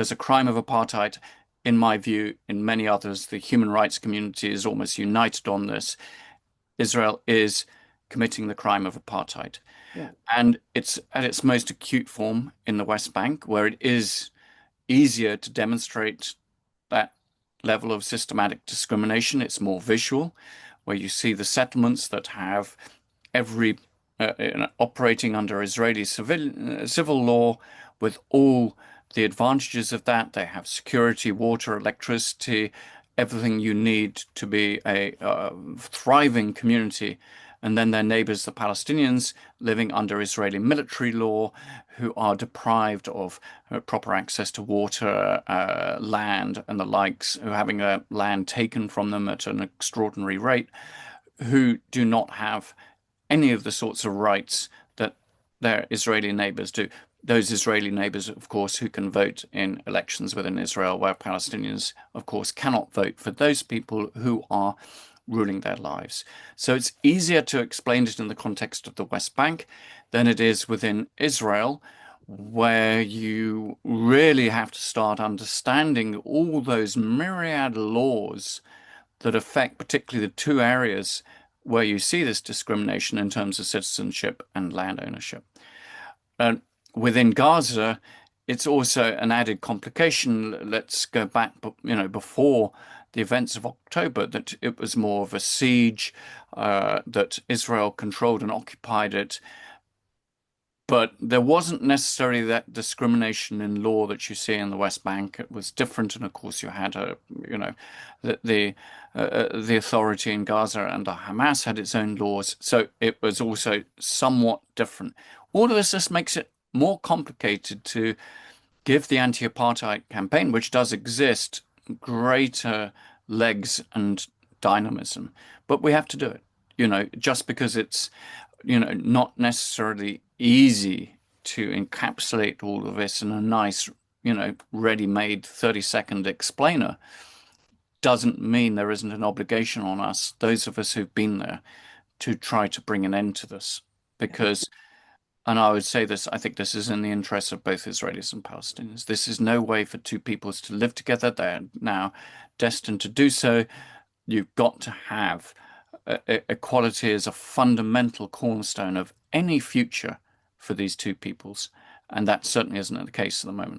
There's a crime of apartheid. In my view, in many others, the human rights community is almost united on this. Israel is committing the crime of apartheid. Yeah. And it's at its most acute form in the West Bank, where it is easier to demonstrate that level of systematic discrimination. It's more visual, where you see the settlements that have every operating under Israeli civil law with all the advantages of that. They have security, water, electricity, everything you need to be a thriving community. And then their neighbors, the Palestinians, living under Israeli military law, who are deprived of proper access to water, land, and the likes, who are having their land taken from them at an extraordinary rate, who do not have any of the sorts of rights that their Israeli neighbors do. Those Israeli neighbors, of course, who can vote in elections within Israel, where Palestinians, of course, cannot vote for those people who are ruling their lives. So it's easier to explain it in the context of the West Bank than it is within Israel, where you really have to start understanding all those myriad laws that affect particularly the two areas where you see this discrimination in terms of citizenship and land ownership. And within Gaza, it's also an added complication. Let's go back, before the events of October, that it was more of a siege, that Israel controlled and occupied it. But there wasn't necessarily that discrimination in law that you see in the West Bank. It was different, and of course, you had the authority in Gaza and Hamas had its own laws, so it was also somewhat different. All of this just makes it more complicated to give the anti-apartheid campaign, which does exist, greater legs and dynamism. But we have to do it, just because it's, not necessarily easy to encapsulate all of this in a nice, ready-made 30-second explainer doesn't mean there isn't an obligation on us, those of us who've been there, to try to bring an end to this. Because, and I would say this, I think this is in the interest of both Israelis and Palestinians. This is no way for two peoples to live together. They're now destined to do so. You've got to have equality as a fundamental cornerstone of any future for these two peoples. And that certainly isn't the case at the moment.